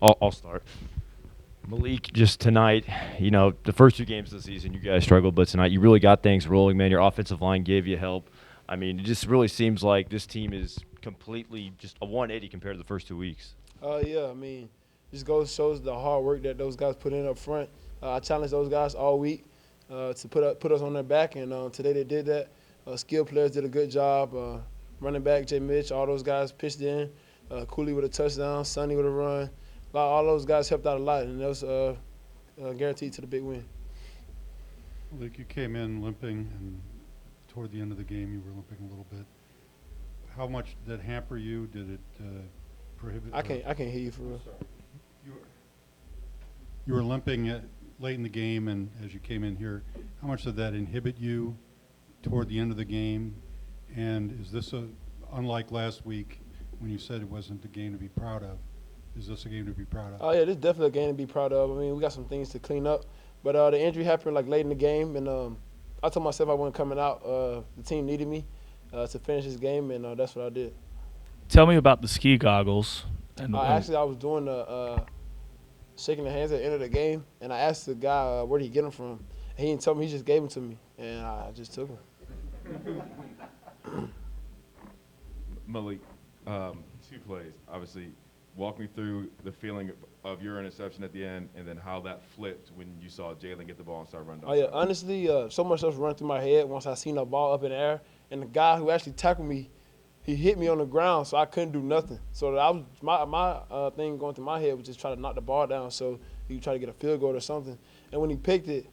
I'll start. Malik, just tonight, the first two games of the season, you guys struggled, but tonight you really got things rolling, man. Your offensive line gave you help. I mean, it just really seems like this team is completely just a 180 compared to the first 2 weeks. Yeah, I mean, just goes shows the hard work that those guys put in up front. I challenged those guys all week to put us on their back, and today they did that. Skilled players did a good job. Running back Jay Mitch, all those guys pitched in. Cooley with a touchdown, Sonny with a run. All those guys helped out a lot, and that was guaranteed to the big win. Like you came in limping, and toward the end of the game you were limping a little bit. How much did that hamper you? Did it prohibit? I can't hear you for real. You were limping late in the game, and as you came in here, how much did that inhibit you toward the end of the game? And is this unlike last week when you said it wasn't a game to be proud of? Is this a game to be proud of? Oh, yeah, this is definitely a game to be proud of. I mean, we got some things to clean up. But the injury happened late in the game, and I told myself I wasn't coming out. The team needed me to finish this game, and that's what I did. Tell me about the ski goggles. Actually, I was doing the shaking the hands at the end of the game, and I asked the guy where did he get them from. And he didn't tell me. He just gave them to me, and I just took them. Malik, two plays. Obviously, walk me through the feeling of your interception at the end, and then how that flipped when you saw Jalen get the ball and start running down. Oh, yeah, honestly, so much stuff running through my head once I seen the ball up in the air. And the guy who actually tackled me, he hit me on the ground, so I couldn't do nothing. So that my thing going through my head was just try to knock the ball down so he could try to get a field goal or something. And when he picked it,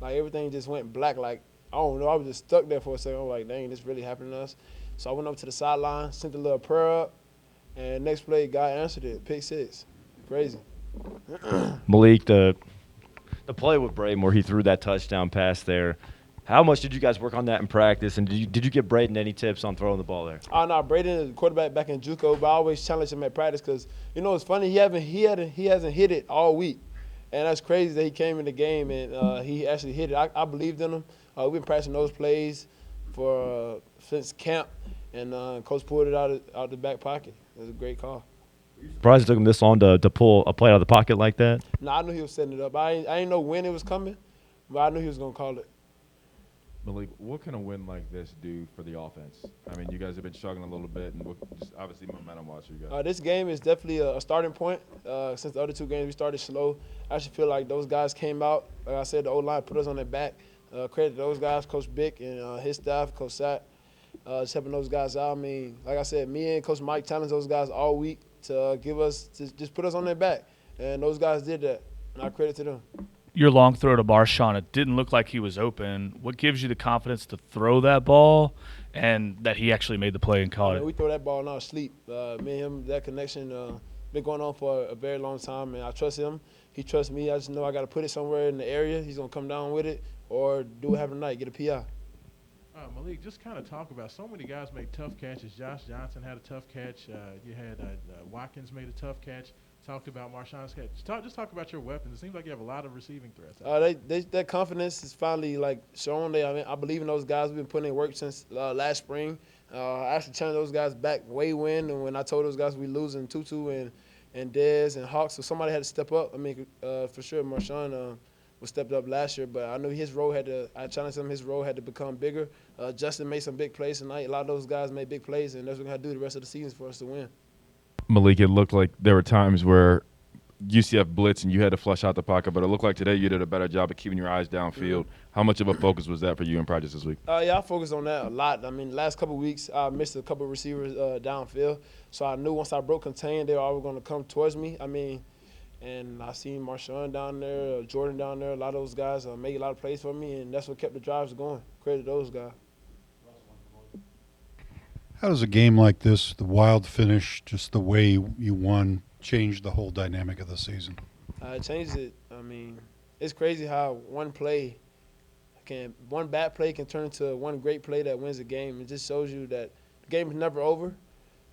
everything just went black. I don't know, I was just stuck there for a second. I was like, dang, this really happened to us. So I went up to the sideline, sent a little prayer up, and next play, guy answered it, pick six. Crazy. Malik, the play with Braden where he threw that touchdown pass there, how much did you guys work on that in practice, and did you give Braden any tips on throwing the ball there? Oh, no, Braden is a quarterback back in JUCO, but I always challenge him at practice because, it's funny, he hasn't hit it all week. And that's crazy that he came in the game and he actually hit it. I believed in him. We've been practicing those plays since camp, and Coach pulled it out the back pocket. It was a great call. Surprised it took him this long to pull a play out of the pocket like that? No, I knew he was setting it up. I didn't know when it was coming, but I knew he was going to call it. Malik, what can a win like this do for the offense? I mean, you guys have been struggling a little bit, and just obviously momentum-wise for you guys. This game is definitely a starting point. Since the other two games we started slow, I actually feel like those guys came out. Like I said, the O-line put us on their back. Credit to those guys, Coach Bick and his staff, Coach Sack, just helping those guys out. I mean, like I said, me and Coach Mike challenged those guys all week to just put us on their back. And those guys did that, and I credit to them. Your long throw to Marshawn, it didn't look like he was open. What gives you the confidence to throw that ball and that he actually made the play and caught it? We throw that ball in our sleep. Me and him, that connection been going on for a very long time, and I trust him. He trusts me. I just know I got to put it somewhere in the area. He's going to come down with it or do what happened tonight, get a PI. Malik, just kind of talk about so many guys made tough catches. Josh Johnson had a tough catch. You had Watkins made a tough catch. Talked about Marshawn's catch. Just talk about your weapons. It seems like you have a lot of receiving threats. That confidence is finally shown. I believe in those guys. We've been putting in work since last spring. I actually challenged those guys back way when I told those guys we losing Tutu and Dez and Hawks. So somebody had to step up. I mean, for sure Marshawn was stepped up last year, but I knew his role I challenged him. His role had to become bigger. Justin made some big plays tonight. A lot of those guys made big plays, and that's what we're going to do the rest of the season for us to win. Malik, it looked like there were times where UCF blitz and you had to flush out the pocket, but it looked like today you did a better job of keeping your eyes downfield. How much of a focus was that for you in practice this week? Yeah, I focused on that a lot. I mean, the last couple of weeks, I missed a couple of receivers downfield, so I knew once I broke contain, they were always going to come towards me. I mean, and I seen Marshawn down there, Jordan down there, a lot of those guys made a lot of plays for me, and that's what kept the drives going. Credit to those guys. How does a game like this, the wild finish, just the way you won, change the whole dynamic of the season? It changed it. I mean, it's crazy how one bad play can turn into one great play that wins a game. It just shows you that the game is never over,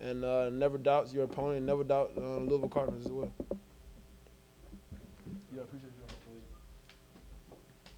and never doubt your opponent, never doubt Louisville Cardinals as well.